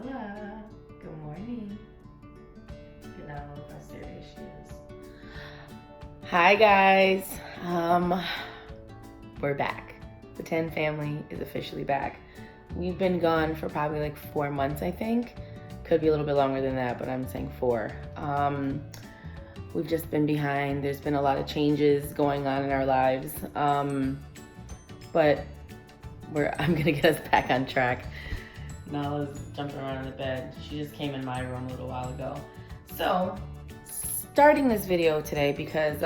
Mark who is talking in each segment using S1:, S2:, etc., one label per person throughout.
S1: Nahla, good morning. Look at Nahla, look how serious she is. Hi guys, we're back. The 10 family is officially back. We've been gone for probably like 4 months, I think. Could be a little bit longer than that, but I'm saying 4. We've just been behind. There's been a lot of changes going on in our lives, but I'm gonna get us back on track. Nahla's jumping around in the bed. She just came in my room a little while ago. So, starting this video today because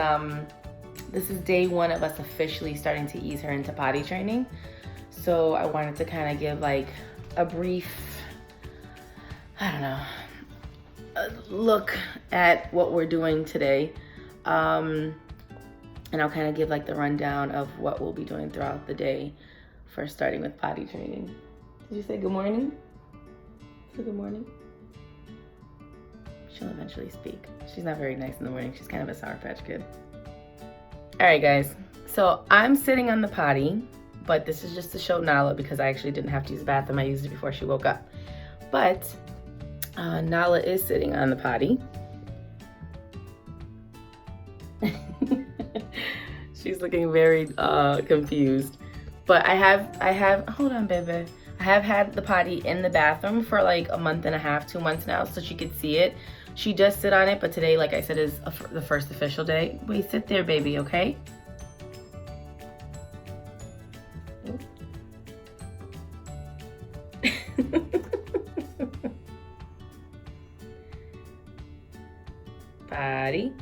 S1: this is day 1 of us officially starting to ease her into potty training. So I wanted to kind of give like a brief, I don't know, a look at what we're doing today. And I'll kind of give like the rundown of what we'll be doing throughout the day for starting with potty training. Did you say good morning? Say good morning. She'll eventually speak. She's not very nice in the morning. She's kind of a Sour Patch Kid. All right, guys. So I'm sitting on the potty, but this is just to show Nahla because I actually didn't have to use the bathroom. I used it before she woke up. But Nahla is sitting on the potty. She's looking very confused. But I have, hold on, baby. I have had the potty in the bathroom for like a month and a half, 2 months now, so she could see it. She does sit on it, but today, like I said, is the first official day. Wait, sit there, baby, okay? Potty.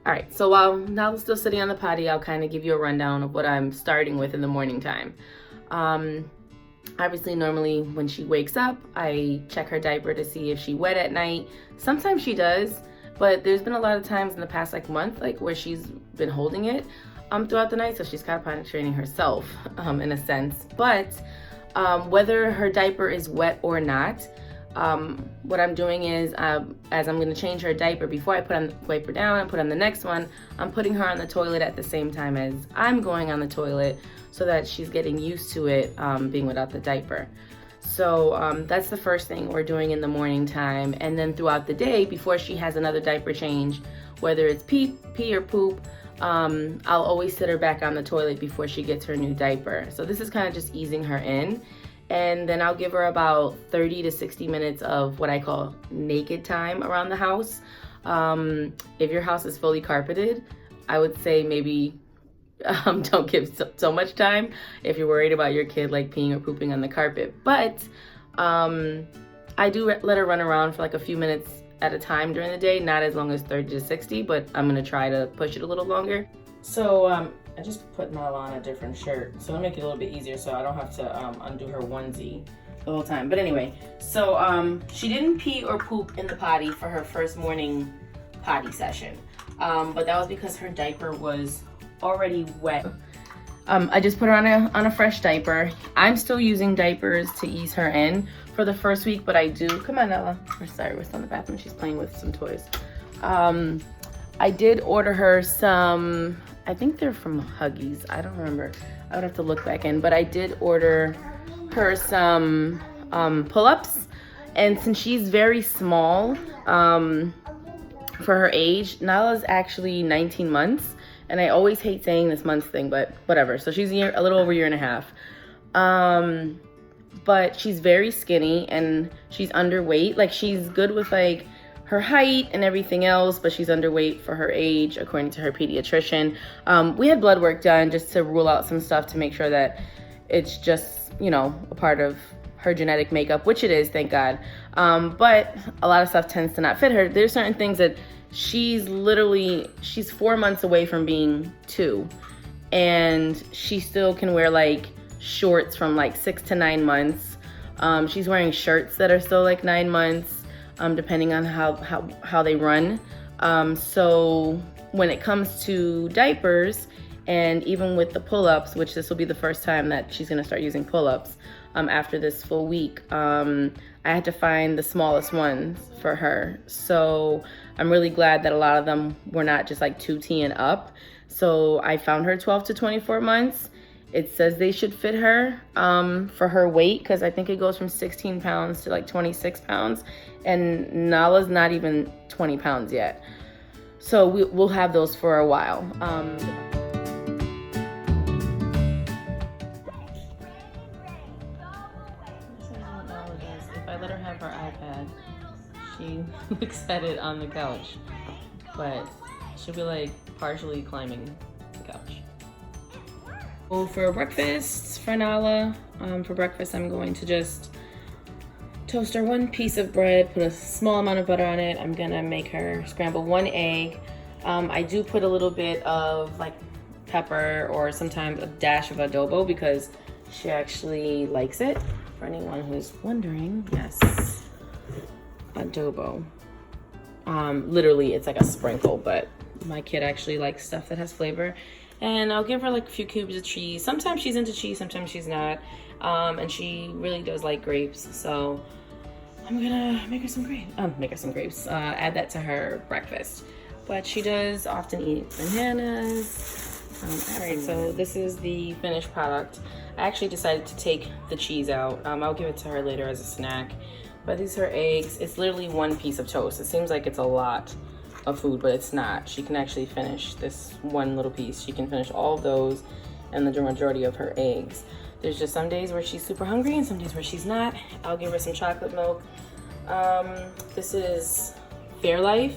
S1: All right, so while Nahla's still sitting on the potty, I'll kind of give you a rundown of what I'm starting with in the morning time. Obviously, normally when she wakes up, I check her diaper to see if she's wet at night. Sometimes she does, but there's been a lot of times in the past like month, like where she's been holding it throughout the night, so she's kind of potty training herself in a sense. But whether her diaper is wet or not, what I'm doing is, as I'm going to change her diaper, before I put on the wiper down and put on the next one, I'm putting her on the toilet at the same time as I'm going on the toilet so that she's getting used to it being without the diaper. So that's the first thing we're doing in the morning time. And then throughout the day, before she has another diaper change, whether it's pee or poop, I'll always sit her back on the toilet before she gets her new diaper. So this is kind of just easing her in. And then I'll give her about 30 to 60 minutes of what I call naked time around the house. If your house is fully carpeted, I would say maybe don't give so much time if you're worried about your kid like peeing or pooping on the carpet. But I do let her run around for like a few minutes at a time during the day, not as long as 30 to 60, but I'm gonna try to push it a little longer. So I just put Nahla on a different shirt, so it'll make it a little bit easier so I don't have to undo her onesie the whole time. But anyway, so she didn't pee or poop in the potty for her first morning potty session. But that was because her diaper was already wet. I just put her on a fresh diaper. I'm still using diapers to ease her in for the first week, but I do, come on Nahla, we're still in the bathroom, she's playing with some toys. I did order her some, I think they're from Huggies, I don't remember, I would have to look back in, but I did order her some pull-ups, and since she's very small for her age, Nahla's actually 19 months, and I always hate saying this months thing, but whatever. So she's a little over a year and a half. But she's very skinny and she's underweight. Like she's good with like her height and everything else, but she's underweight for her age, according to her pediatrician. We had blood work done just to rule out some stuff to make sure that it's just, you know, a part of her genetic makeup, which it is, thank God. But a lot of stuff tends to not fit her. There's certain things that she's 4 months away from being 2, and she still can wear like shorts from like 6 to 9 months. She's wearing shirts that are still like 9 months, depending on how they run. So when it comes to diapers, and even with the pull-ups, which this will be the first time that she's gonna start using pull-ups after this full week, I had to find the smallest ones for her. So I'm really glad that a lot of them were not just like 2T and up. So I found her 12 to 24 months, It says they should fit her for her weight, because I think it goes from 16 pounds to like 26 pounds. And Nahla's not even 20 pounds yet. So we'll have those for a while. If I let her have her iPad, she looks at it on the couch, but she'll be like partially climbing the couch. Well, for breakfast, for Nahla, for breakfast I'm going to just toast her one piece of bread, put a small amount of butter on it. I'm gonna make her scramble one egg. I do put a little bit of like pepper or sometimes a dash of adobo because she actually likes it. For anyone who's wondering, yes, adobo. Literally it's like a sprinkle, but my kid actually likes stuff that has flavor. And I'll give her like a few cubes of cheese. Sometimes she's into cheese, sometimes she's not. And she really does like grapes, so I'm gonna make her some grapes. Add that to her breakfast. But she does often eat bananas. All right, so this is the finished product. I actually decided to take the cheese out. I'll give it to her later as a snack. But these are eggs. It's literally one piece of toast. It seems like it's a lot of food, but it's not. She can actually finish this one little piece. She can finish all of those and the majority of her eggs. There's just some days where she's super hungry and some days where she's not. I'll give her some chocolate milk. This is Fairlife,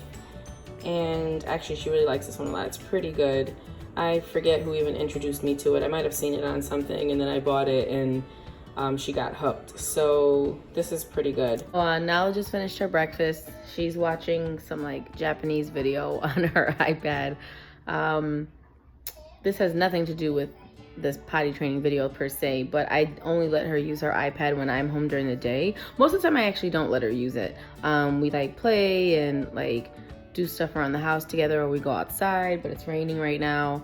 S1: and actually she really likes this one a lot. It's pretty good. I forget who even introduced me to it. I might have seen it on something and then I bought it and she got hooked. So this is pretty good. Nahla just finished her breakfast. She's watching some like Japanese video on her iPad. This has nothing to do with this potty training video per se, but I only let her use her iPad when I'm home during the day. Most of the time I actually don't let her use it. We like play and like do stuff around the house together, or we go outside, but it's raining right now.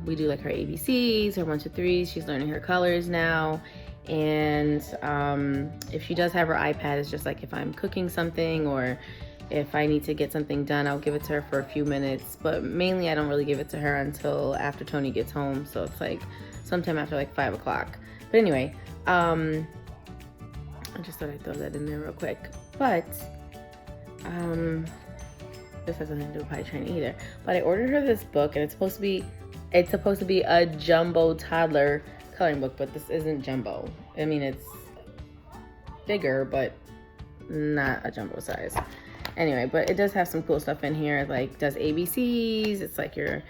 S1: We do like her ABCs, her 1, 2, 3s. She's learning her colors now. And if she does have her iPad, it's just like if I'm cooking something or if I need to get something done, I'll give it to her for a few minutes. But mainly I don't really give it to her until after Tony gets home. So it's like sometime after like 5 o'clock. But anyway, I just thought I'd throw that in there real quick. But this has nothing to do with potty training either. But I ordered her this book, and it's supposed to be a jumbo toddler coloring book, but this isn't jumbo. I mean, it's bigger, but not a jumbo size. Anyway, but it does have some cool stuff in here. It like does ABCs. It's like your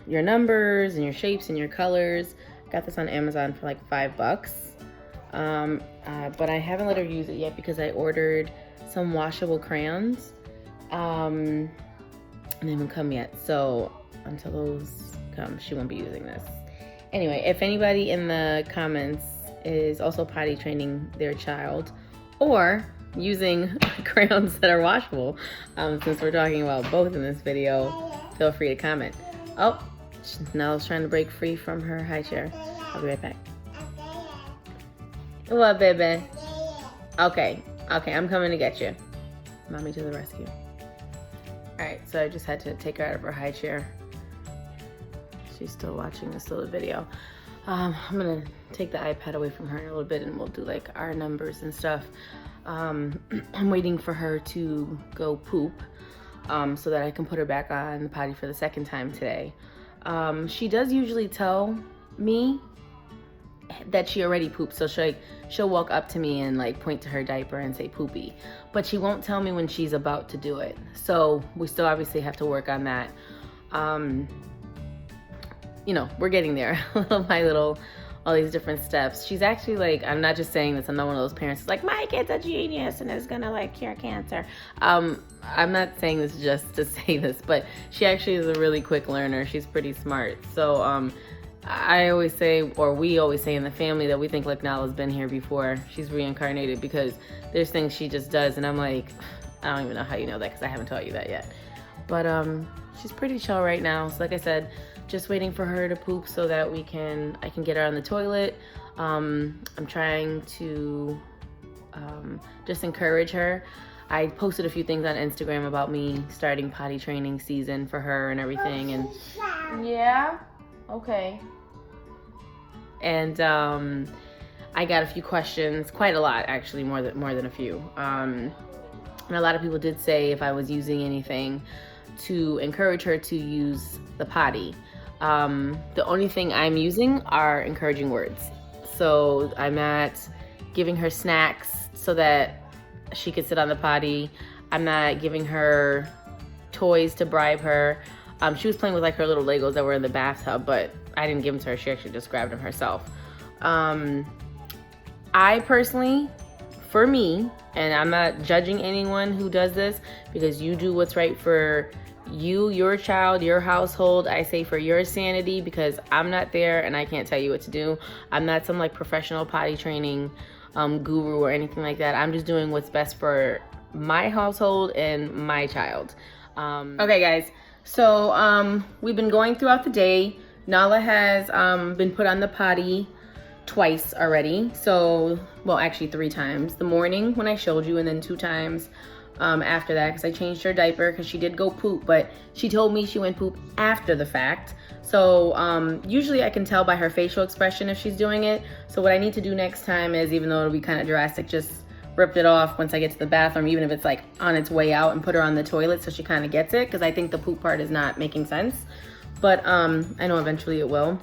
S1: numbers and your shapes and your colors. Got this on Amazon for like $5. But I haven't let her use it yet because I ordered some washable crayons. And they haven't come yet. So until those come, she won't be using this. Anyway, if anybody in the comments is also potty training their child or using crayons that are washable, since we're talking about both in this video, feel free to comment. Oh, Nahla's trying to break free from her high chair. I'll be right back. What, baby? Okay, I'm coming to get you. Mommy to the rescue. Alright, so I just had to take her out of her high chair. She's still watching this little video. I'm gonna take the iPad away from her in a little bit and we'll do like our numbers and stuff. I'm waiting for her to go poop so that I can put her back on the potty for the second time today. She does usually tell me that she already pooped, so she'll walk up to me and like point to her diaper and say poopy, but she won't tell me when she's about to do it. So we still obviously have to work on that. You know, we're getting there little by little, all these different steps. She's actually like, I'm not just saying this, I'm not one of those parents who's like, my kid's a genius and is gonna like cure cancer. I'm not saying this just to say this, but she actually is a really quick learner. She's pretty smart. So I always say, or we always say in the family, that we think like Nahla's been here before. She's reincarnated, because there's things she just does and I'm like, I don't even know how you know that because I haven't taught you that yet. But she's pretty chill right now. So like I said, just waiting for her to poop so that I can get her on the toilet. I'm trying to just encourage her. I posted a few things on Instagram about me starting potty training season for her and everything. And yeah. Okay. And I got a few questions, quite a lot actually, more than a few. And a lot of people did say if I was using anything to encourage her to use the potty. The only thing I'm using are encouraging words. So I'm not giving her snacks so that she could sit on the potty. I'm not giving her toys to bribe her. She was playing with like her little Legos that were in the bathtub, but I didn't give them to her. She actually just grabbed them herself. I personally, for me, and I'm not judging anyone who does this, because you do what's right for you, your child, your household. I say for your sanity, because I'm not there and I can't tell you what to do. I'm not some like professional potty training guru or anything like that. I'm just doing what's best for my household and my child. Okay guys, so we've been going throughout the day. Nahla has been put on the potty twice already. So, well, actually 3 times. The morning when I showed you, and then 2 times after that, because I changed her diaper because she did go poop, but she told me she went poop after the fact. So usually I can tell by her facial expression if she's doing it. So what I need to do next time is, even though it'll be kind of drastic, just rip it off once I get to the bathroom, even if it's like on its way out, and put her on the toilet so she kind of gets it, because I think the poop part is not making sense. But I know eventually it will.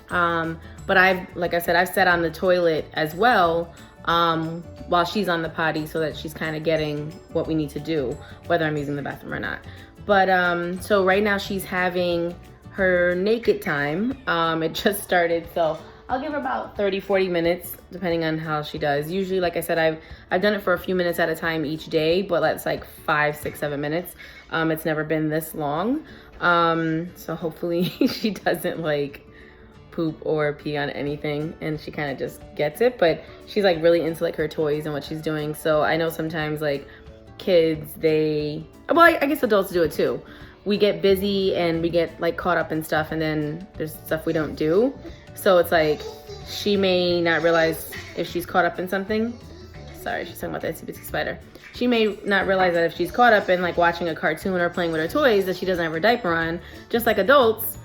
S1: But like I said, I've sat on the toilet as well while she's on the potty, so that she's kind of getting what we need to do, whether I'm using the bathroom or not. But so right now she's having her naked time. It just started, so I'll give her about 30-40 minutes, depending on how she does. Usually, like I said, I've done it for a few minutes at a time each day, but that's like 5, 6, 7 minutes. It's never been this long. So hopefully she doesn't like poop or pee on anything, and she kind of just gets it. But she's like really into like her toys and what she's doing. So I know sometimes like kids, well, I guess adults do it too. We get busy and we get like caught up in stuff, and then there's stuff we don't do. So it's like she may not realize if she's caught up in something. Sorry, she's talking about the itsy bitsy spider. She may not realize that if she's caught up in like watching a cartoon or playing with her toys, that she doesn't have her diaper on. Just like adults,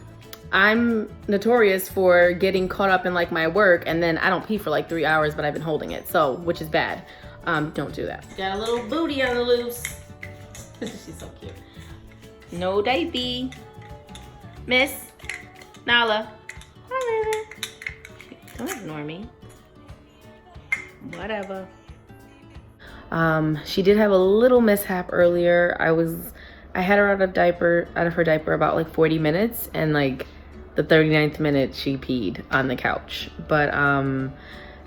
S1: I'm notorious for getting caught up in like my work, and then I don't pee for like 3 hours, but I've been holding it, so, which is bad. Don't do that. Got a little booty on the loose. She's so cute. No diaper. Miss Nahla. Hi, baby. Don't ignore me. Whatever. She did have a little mishap earlier. I had her out of her diaper about like 40 minutes, and like the 39th minute she peed on the couch. But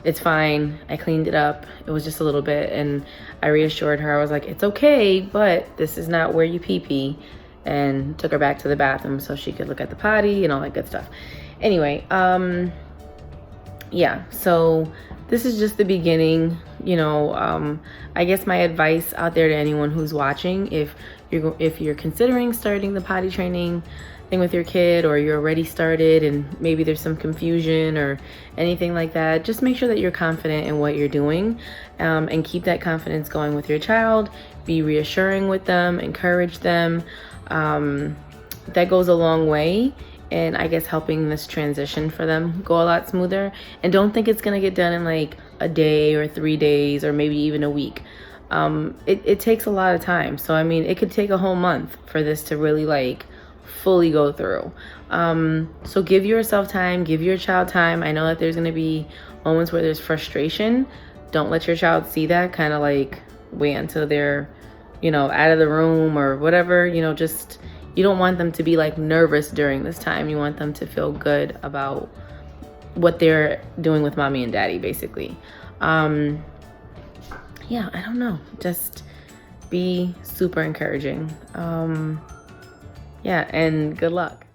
S1: it's fine. I cleaned it up. It was just a little bit, and I reassured her. I was like, it's okay, but this is not where you pee, and took her back to the bathroom so she could look at the potty and all that good stuff. Anyway, yeah, so this is just the beginning. You know, I guess my advice out there to anyone who's watching, if you're considering starting the potty training thing with your kid, or you're already started and maybe there's some confusion or anything like that, just make sure that you're confident in what you're doing, and keep that confidence going with your child. Be reassuring with them, encourage them. That goes a long way, and I guess helping this transition for them go a lot smoother. And don't think it's gonna get done in like a day or 3 days or maybe even a week. It takes a lot of time. So I mean, it could take a whole month for this to really like fully go through. So give yourself time, give your child time. I know that there's gonna be moments where there's frustration. Don't let your child see that. Kind of like wait until they're, you know, out of the room or whatever. You know, just, you don't want them to be like nervous during this time. You want them to feel good about what they're doing with mommy and daddy, basically. Yeah, I don't know. Just be super encouraging. Yeah, and good luck.